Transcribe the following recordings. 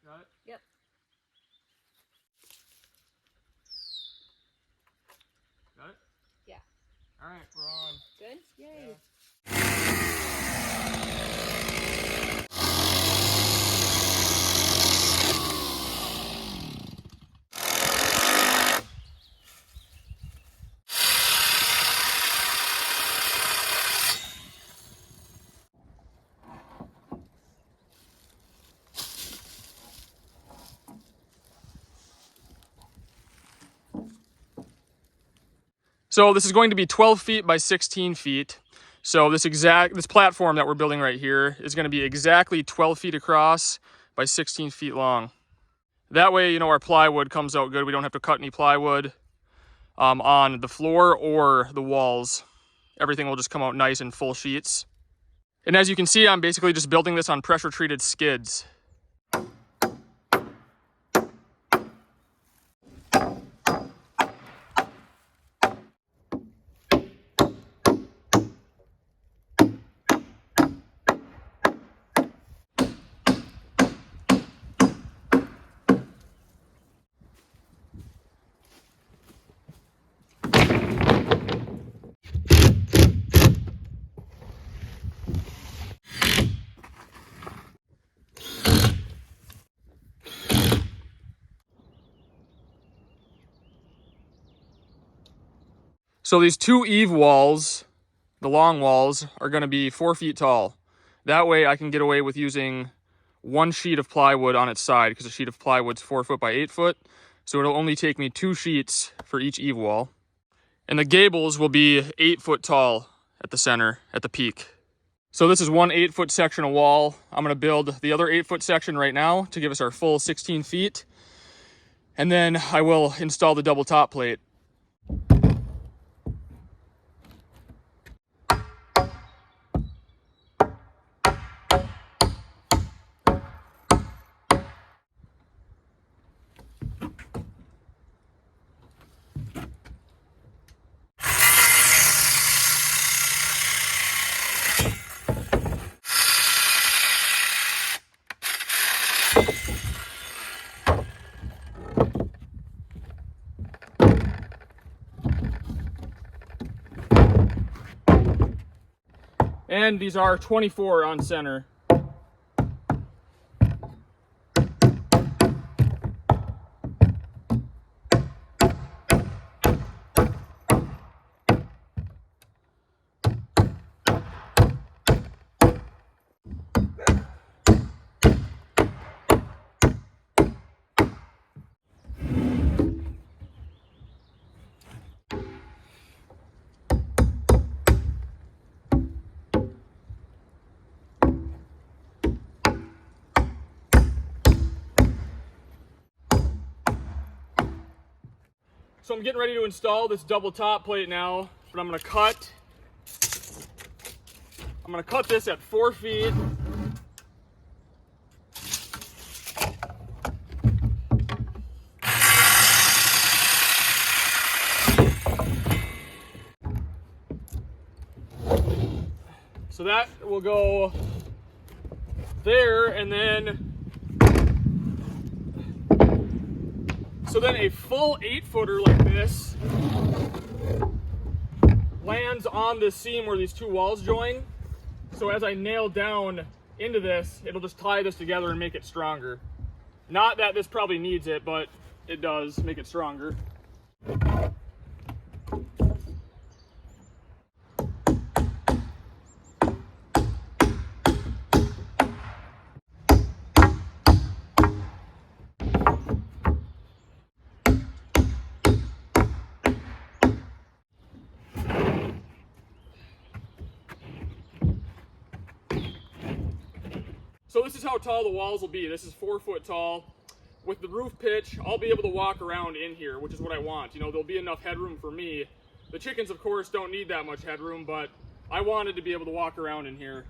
Got it? Yep. Got it? Yeah. All right, we're on. Good? Yay. Yeah. So this is going to be 12 feet by 16 feet. So this platform that we're building right here is going to be exactly 12 feet across by 16 feet long. That way, you know, our plywood comes out good. We don't have to cut any plywood on the floor or the walls. Everything will just come out nice in full sheets. And as you can see, I'm basically just building this on pressure treated skids. So these two eave walls, the long walls, are going to be 4 feet tall. That way I can get away with using one sheet of plywood on its side, because a sheet of plywood's 4 foot by 8 foot. So it'll only take me 2 sheets for each eave wall. And the gables will be 8 foot tall at the center, at the peak. So this is one 8 foot section of wall. I'm going to build the other 8 foot section right now to give us our full 16 feet. And then I will install the double top plate. And these are 24 on center. So I'm getting ready to install this double top plate now, but I'm gonna cut this at 4 feet. So that will go there, and then a full 8 footer like this lands on the seam where these two walls join. So as I nail down into this, it'll just tie this together and make it stronger. Not that this probably needs it, but it does make it stronger. So this is how tall the walls will be. This is 4 foot tall. with the roof pitch, I'll be able to walk around in here, which is what I want. You know, there'll be enough headroom for me. The chickens, of course, don't need that much headroom, but I wanted to be able to walk around in here.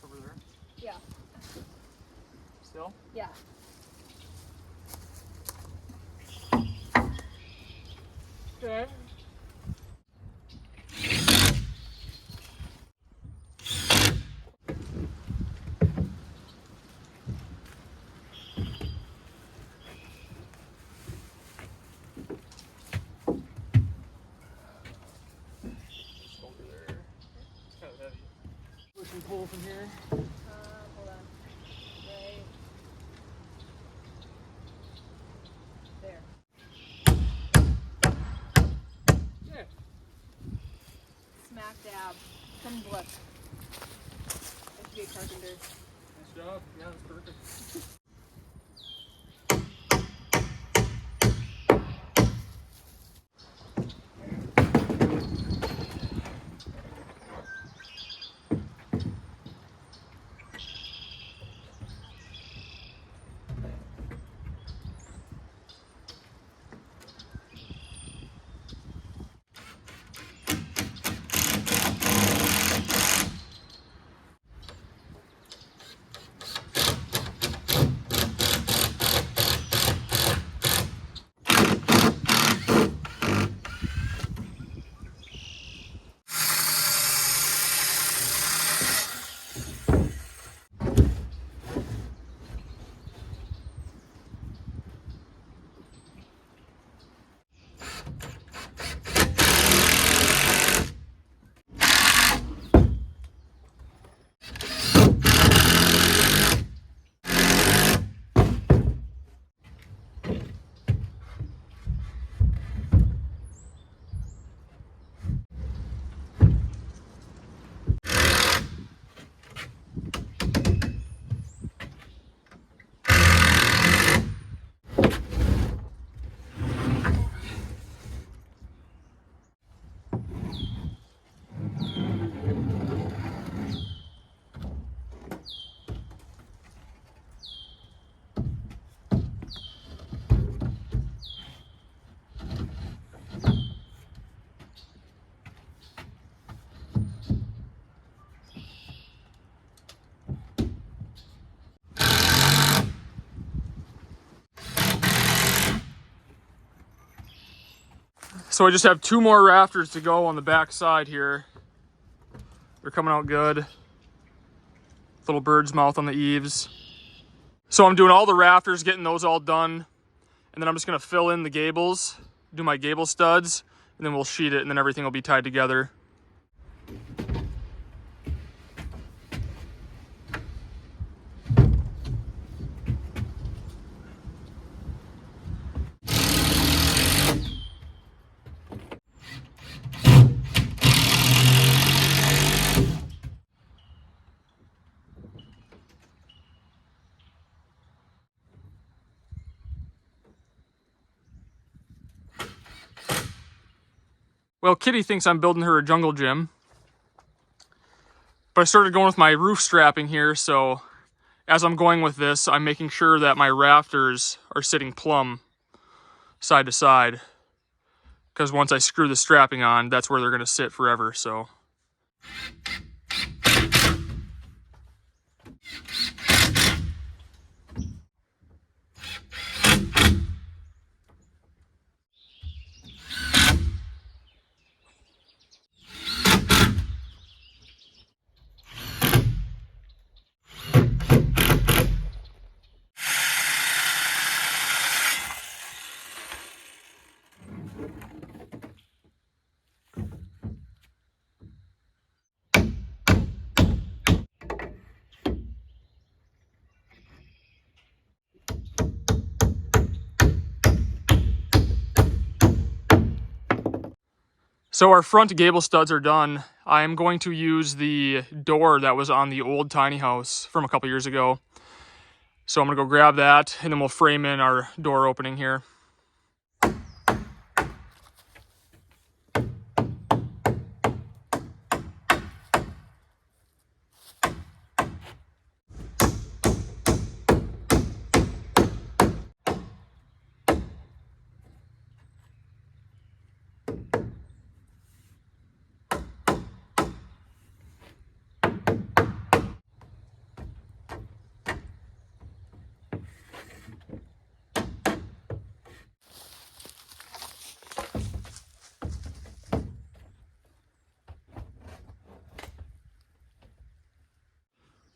Over there? Yeah. Still? Yeah. Okay. Just over there. It's kind of heavy. Push and pull from here. Hold on. Right there. Yeah. Smack dab. Couldn't look. I should be a carpenter. Nice job. Yeah, that's perfect. So I just have 2 more rafters to go on the back side here. They're coming out good. Little bird's mouth on the eaves. So I'm doing all the rafters, getting those all done. And then I'm just gonna fill in the gables, do my gable studs, and then we'll sheet it, and then everything will be tied together. Well, Kitty thinks I'm building her a jungle gym. But I started going with my roof strapping here, so as I'm going with this, I'm making sure that my rafters are sitting plumb side to side. Because once I screw the strapping on, that's where they're gonna sit forever, so. So our front gable studs are done. I am going to use the door that was on the old tiny house from a couple years ago. So I'm gonna go grab that, and then we'll frame in our door opening here.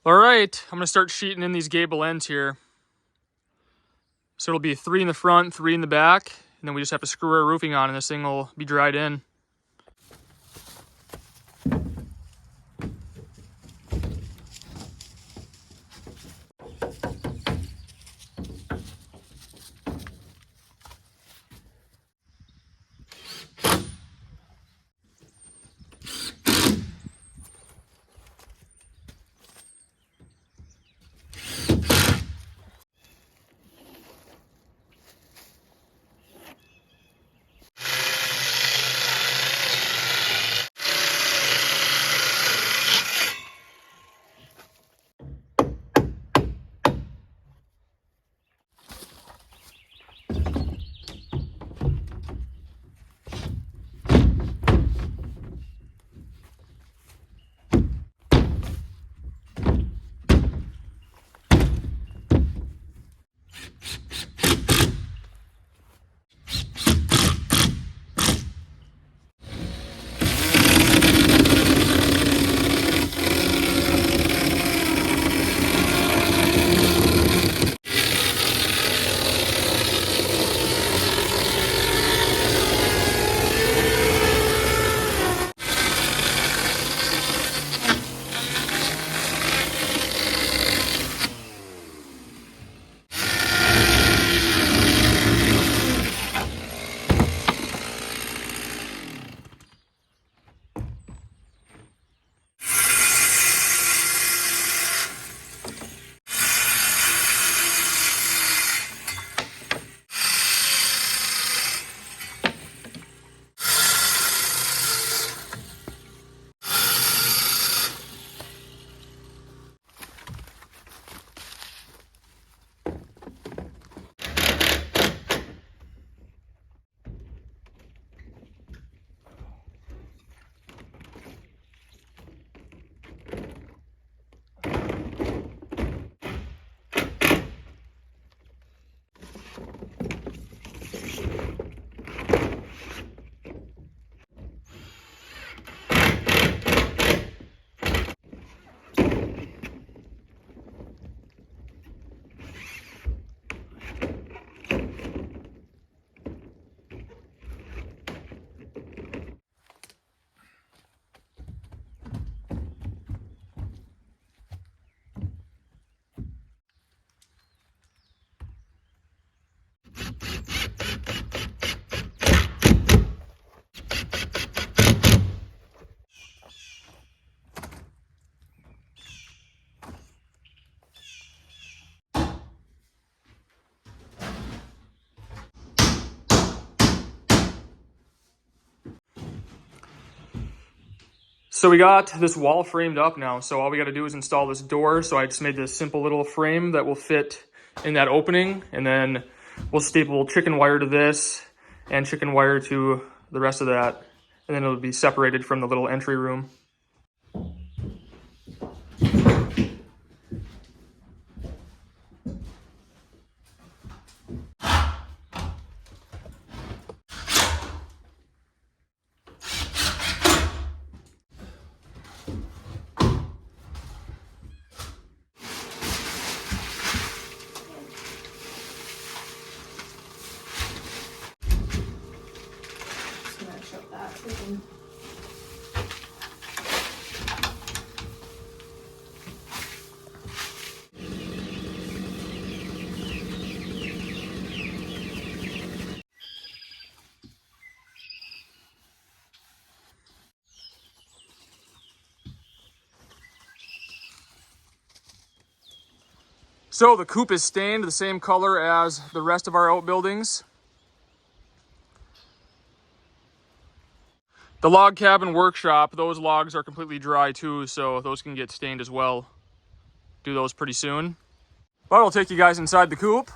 All right, I'm gonna start sheeting in these gable ends here. So it'll be 3 in the front, 3 in the back, and then we just have to screw our roofing on and this thing will be dried in. So we got this wall framed up now, so all we got to do is install this door. So I just made this simple little frame that will fit in that opening, and then we'll staple chicken wire to this and chicken wire to the rest of that, and then it'll be separated from the little entry room. So the coop is stained the same color as the rest of our outbuildings. The log cabin workshop, those logs are completely dry too, so those can get stained as well. Do those pretty soon. But I'll take you guys inside the coop.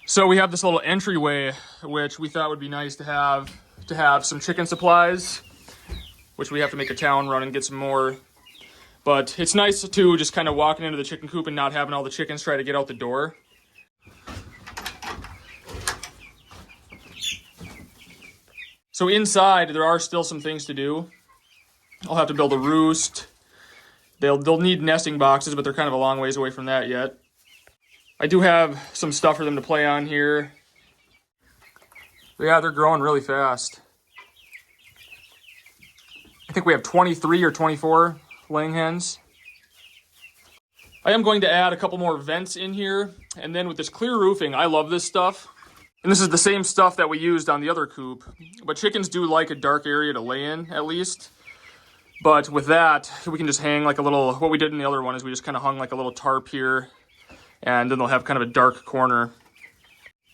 So we have this little entryway, which we thought would be nice to have some chicken supplies, which we have to make a town run and get some more. But it's nice to just kind of walking into the chicken coop and not having all the chickens try to get out the door. So inside, there are still some things to do. I'll have to build a roost. They'll need nesting boxes, but they're kind of a long ways away from that yet. I do have some stuff for them to play on here. But yeah, they're growing really fast. I think we have 23 or 24 laying hens. I am going to add a couple more vents in here. And then with this clear roofing, I love this stuff. And this is the same stuff that we used on the other coop. But chickens do like a dark area to lay in, at least. But with that, we can just hang like a little, what we did in the other one is we just kind of hung like a little tarp here. And then they'll have kind of a dark corner.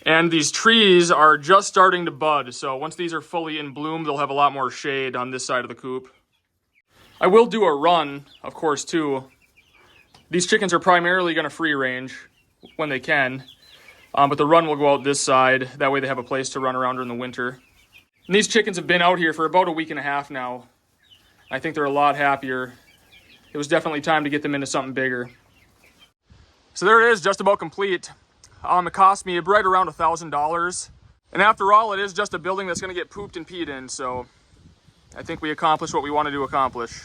And these trees are just starting to bud. So once these are fully in bloom, they'll have a lot more shade on this side of the coop. I will do a run, of course, too. These chickens are primarily going to free range when they can. But the run will go out this side. That way they have a place to run around during the winter. And these chickens have been out here for about a week and a half now. I think they're a lot happier. It was definitely time to get them into something bigger. So there it is, just about complete. It cost me right around $1,000. And after all, it is just a building that's going to get pooped and peed in. So I think we accomplished what we wanted to accomplish.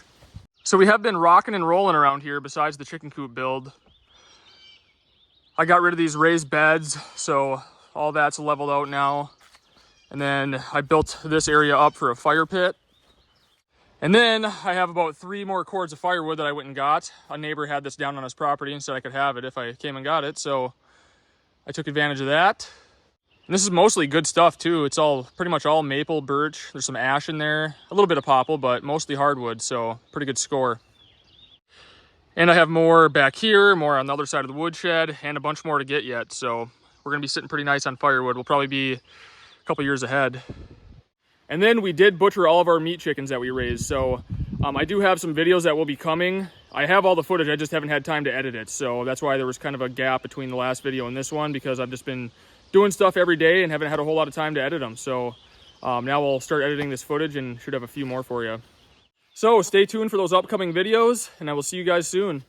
So we have been rocking and rolling around here besides the chicken coop build. I got rid of these raised beds, so all that's leveled out now. And then I built this area up for a fire pit. And then I have about 3 more cords of firewood that I went and got. A neighbor had this down on his property and said I could have it if I came and got it. So I took advantage of that. And this is mostly good stuff too. It's all pretty much all maple, birch. There's some ash in there, a little bit of popple, but mostly hardwood. So pretty good score. And I have more back here, more on the other side of the woodshed, and a bunch more to get yet. So we're gonna be sitting pretty nice on firewood. We'll probably be a couple years ahead. And then we did butcher all of our meat chickens that we raised. So I do have some videos that will be coming. I have all the footage, I just haven't had time to edit it. So that's why there was kind of a gap between the last video and this one, because I've just been doing stuff every day and haven't had a whole lot of time to edit them. So now we'll start editing this footage and should have a few more for you. So stay tuned for those upcoming videos, and I will see you guys soon.